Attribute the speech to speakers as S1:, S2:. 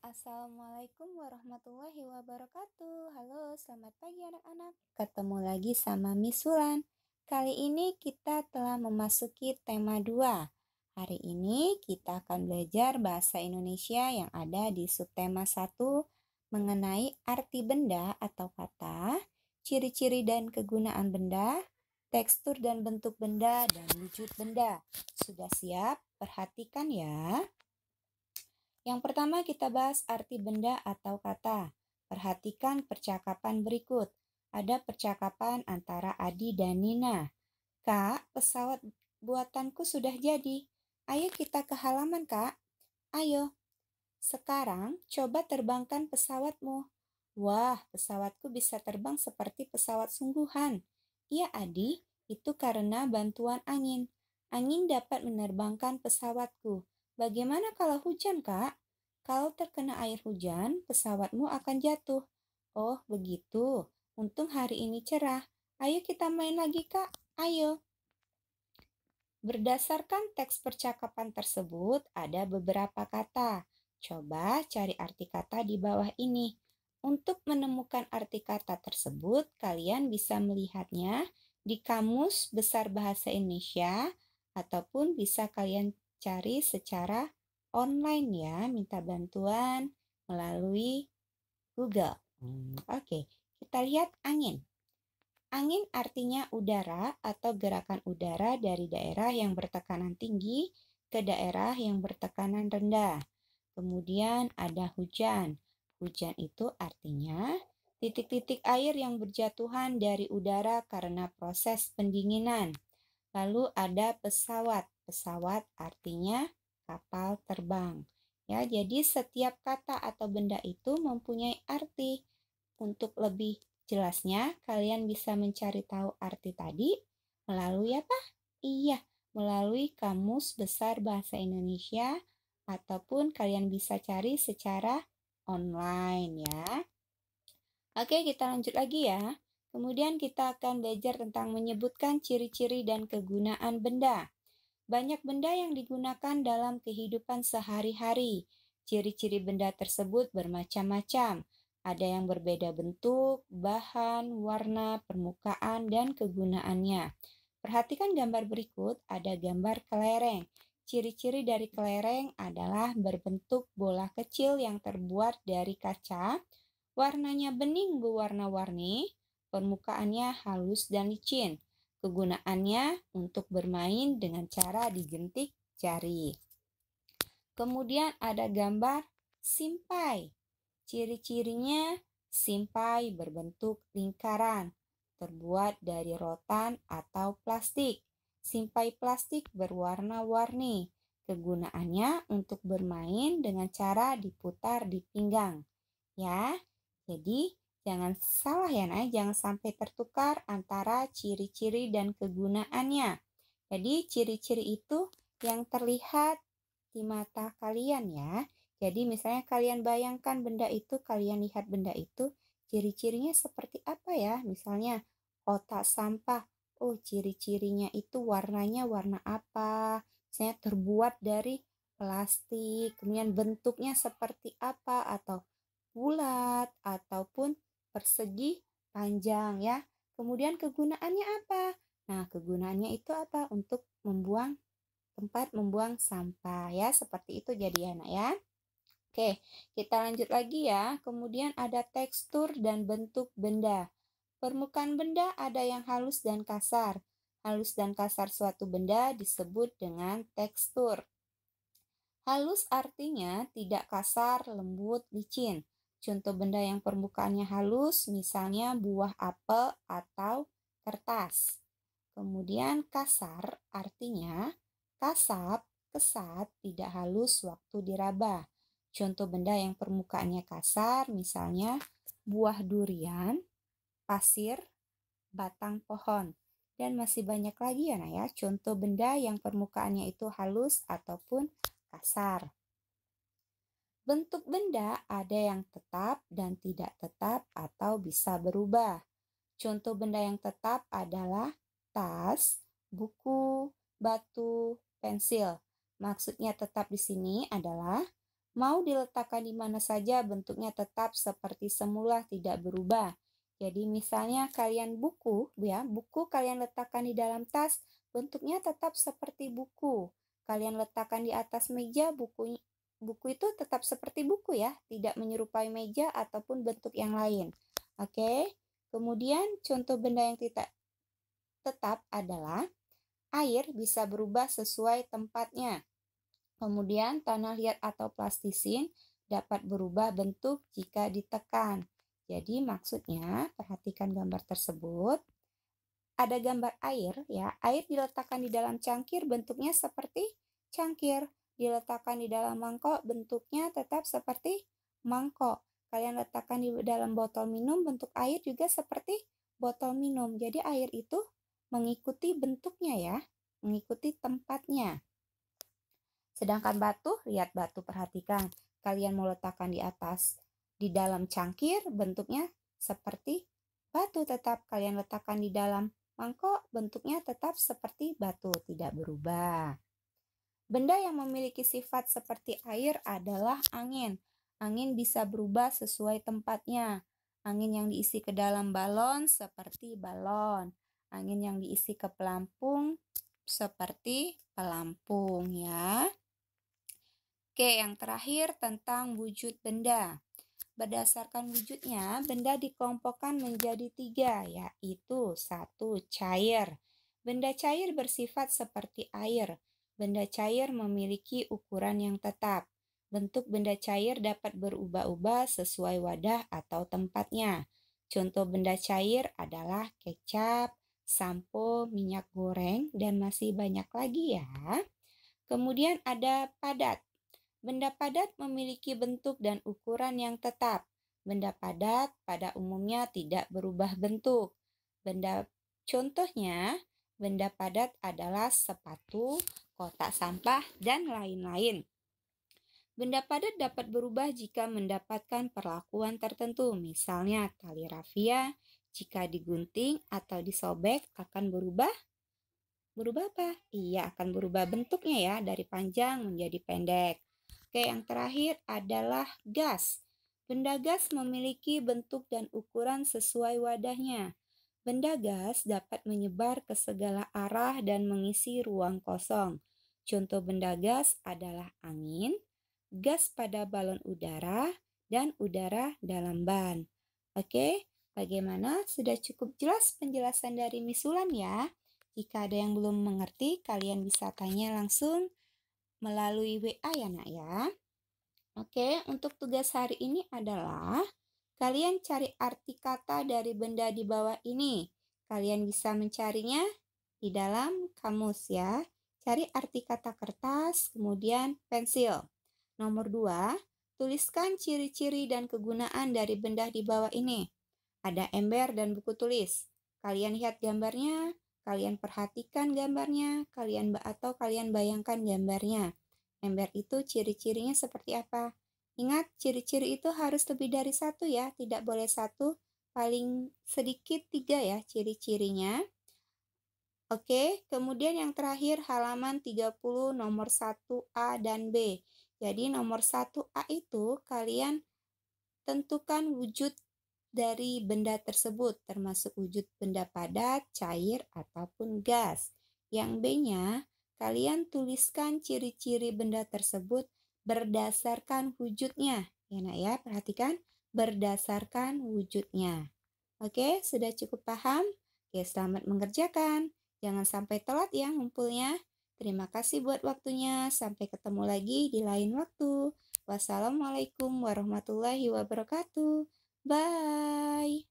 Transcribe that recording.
S1: Assalamualaikum warahmatullahi wabarakatuh. Halo, selamat pagi anak-anak. Ketemu lagi sama Miss Wulan. Kali ini kita telah memasuki tema 2. Hari ini kita akan belajar bahasa Indonesia yang ada di subtema 1 mengenai arti benda atau kata, ciri-ciri dan kegunaan benda, tekstur dan bentuk benda, dan wujud benda. Sudah siap? Perhatikan ya. Yang pertama kita bahas arti benda atau kata. Perhatikan percakapan berikut. Ada percakapan antara Adi dan Nina. Kak, pesawat buatanku sudah jadi. Ayo kita ke halaman, Kak. Ayo. Sekarang coba terbangkan pesawatmu. Wah, pesawatku bisa terbang seperti pesawat sungguhan. Iya, Adi, itu karena bantuan angin. Angin dapat menerbangkan pesawatku. Bagaimana kalau hujan, Kak? Kalau terkena air hujan, pesawatmu akan jatuh. Oh, begitu. Untung hari ini cerah. Ayo kita main lagi, Kak. Ayo. Berdasarkan teks percakapan tersebut, ada beberapa kata. Coba cari arti kata di bawah ini. Untuk menemukan arti kata tersebut, kalian bisa melihatnya di Kamus Besar Bahasa Indonesia ataupun bisa kalian cari secara online ya, minta bantuan melalui Google. Oke, kita lihat angin. Angin artinya udara atau gerakan udara dari daerah yang bertekanan tinggi ke daerah yang bertekanan rendah. Kemudian ada hujan. Hujan itu artinya titik-titik air yang berjatuhan dari udara karena proses pendinginan. Lalu ada pesawat. Pesawat artinya kapal terbang. Ya, jadi setiap kata atau benda itu mempunyai arti. Untuk lebih jelasnya, kalian bisa mencari tahu arti tadi melalui apa? Iya, melalui Kamus Besar Bahasa Indonesia ataupun kalian bisa cari secara online ya. Oke, kita lanjut lagi ya. Kemudian kita akan belajar tentang menyebutkan ciri-ciri dan kegunaan benda. Banyak benda yang digunakan dalam kehidupan sehari-hari. Ciri-ciri benda tersebut bermacam-macam. Ada yang berbeda bentuk, bahan, warna, permukaan, dan kegunaannya. Perhatikan gambar berikut, ada gambar kelereng. Ciri-ciri dari kelereng adalah berbentuk bola kecil yang terbuat dari kaca, warnanya bening berwarna-warni, permukaannya halus dan licin. Kegunaannya untuk bermain dengan cara dijentik jari. Kemudian ada gambar simpai. Ciri-cirinya simpai berbentuk lingkaran, terbuat dari rotan atau plastik. Simpai plastik berwarna-warni. Kegunaannya untuk bermain dengan cara diputar di pinggang. Ya, jadi jangan salah ya, jangan sampai tertukar antara ciri-ciri dan kegunaannya. Jadi ciri-ciri itu yang terlihat di mata kalian ya. Jadi misalnya kalian bayangkan benda itu, kalian lihat benda itu, ciri-cirinya seperti apa ya? Misalnya kotak sampah, oh ciri-cirinya itu warnanya warna apa? Misalnya terbuat dari plastik, kemudian bentuknya seperti apa atau bulat ataupun persegi panjang ya. Kemudian kegunaannya apa? Nah, kegunaannya itu apa? Untuk tempat membuang sampah ya, seperti itu jadi anak ya. Oke, kita lanjut lagi ya. Kemudian ada tekstur dan bentuk benda. Permukaan benda ada yang halus dan kasar. Halus dan kasar suatu benda disebut dengan tekstur. Halus artinya tidak kasar, lembut, licin. Contoh benda yang permukaannya halus, misalnya buah apel atau kertas. Kemudian kasar artinya kasar, kesat, tidak halus waktu diraba. Contoh benda yang permukaannya kasar, misalnya buah durian, pasir, batang pohon. Dan masih banyak lagi ya, contoh benda yang permukaannya itu halus ataupun kasar. Bentuk benda ada yang tetap dan tidak tetap atau bisa berubah. Contoh benda yang tetap adalah tas, buku, batu, pensil. Maksudnya tetap di sini adalah Mau diletakkan di mana saja, bentuknya tetap seperti semula, tidak berubah. Jadi misalnya kalian buku kalian letakkan di dalam tas, bentuknya tetap seperti buku. Kalian letakkan di atas meja, buku itu tetap seperti buku ya, tidak menyerupai meja ataupun bentuk yang lain. Oke. Kemudian contoh benda yang tidak tetap adalah air bisa berubah sesuai tempatnya. Kemudian tanah liat atau plastisin dapat berubah bentuk jika ditekan. Jadi maksudnya, perhatikan gambar tersebut. Ada gambar air ya. Air diletakkan di dalam cangkir, bentuknya seperti cangkir. Diletakkan di dalam mangkok, bentuknya tetap seperti mangkok. Kalian letakkan di dalam botol minum, bentuk air juga seperti botol minum. Jadi air itu mengikuti bentuknya ya, mengikuti tempatnya. Sedangkan batu, lihat batu, perhatikan. Kalian mau letakkan di atas, di dalam cangkir, bentuknya seperti batu tetap. Kalian letakkan di dalam mangkok, bentuknya tetap seperti batu, tidak berubah. Benda yang memiliki sifat seperti air adalah angin. Angin bisa berubah sesuai tempatnya. Angin yang diisi ke dalam balon seperti balon. Angin yang diisi ke pelampung seperti pelampung ya. Oke, yang terakhir tentang wujud benda. Berdasarkan wujudnya, benda dikelompokkan menjadi 3, yaitu 1. Cair. Benda cair bersifat seperti air. Benda cair memiliki ukuran yang tetap. Bentuk benda cair dapat berubah-ubah sesuai wadah atau tempatnya. Contoh benda cair adalah kecap, sampo, minyak goreng, dan masih banyak lagi ya. Kemudian ada padat. Benda padat memiliki bentuk dan ukuran yang tetap. Benda padat pada umumnya tidak berubah bentuk. Contohnya, benda padat adalah sepatu, kotak sampah, dan lain-lain. Benda padat dapat berubah jika mendapatkan perlakuan tertentu. Misalnya, tali rafia jika digunting atau disobek akan berubah apa? Iya, akan berubah bentuknya ya, dari panjang menjadi pendek. Oke, yang terakhir adalah gas. Benda gas memiliki bentuk dan ukuran sesuai wadahnya. Benda gas dapat menyebar ke segala arah dan mengisi ruang kosong. Contoh benda gas adalah angin, gas pada balon udara, dan udara dalam ban. Oke, bagaimana? Sudah cukup jelas penjelasan dari Miss Ulan ya? Jika ada yang belum mengerti, kalian bisa tanya langsung melalui WA ya nak ya. Oke, untuk tugas hari ini adalah kalian cari arti kata dari benda di bawah ini. Kalian bisa mencarinya di dalam kamus ya. Cari arti kata kertas, kemudian pensil. Nomor 2, tuliskan ciri-ciri dan kegunaan dari benda di bawah ini. Ada ember dan buku tulis. Kalian lihat gambarnya, kalian perhatikan gambarnya, atau kalian bayangkan gambarnya. Ember itu ciri-cirinya seperti apa? Ingat, ciri-ciri itu harus lebih dari 1 ya, tidak boleh 1, paling sedikit 3 ya ciri-cirinya. Oke, kemudian yang terakhir halaman 30 nomor 1A dan B. Jadi nomor 1A itu kalian tentukan wujud dari benda tersebut, termasuk wujud benda padat, cair, ataupun gas. Yang B-nya, kalian tuliskan ciri-ciri benda tersebut berdasarkan wujudnya. Ya nak ya, perhatikan berdasarkan wujudnya. Oke, sudah cukup paham? Oke, selamat mengerjakan. Jangan sampai telat ya ngumpulnya. Terima kasih buat waktunya. Sampai ketemu lagi di lain waktu. Wassalamualaikum warahmatullahi wabarakatuh. Bye.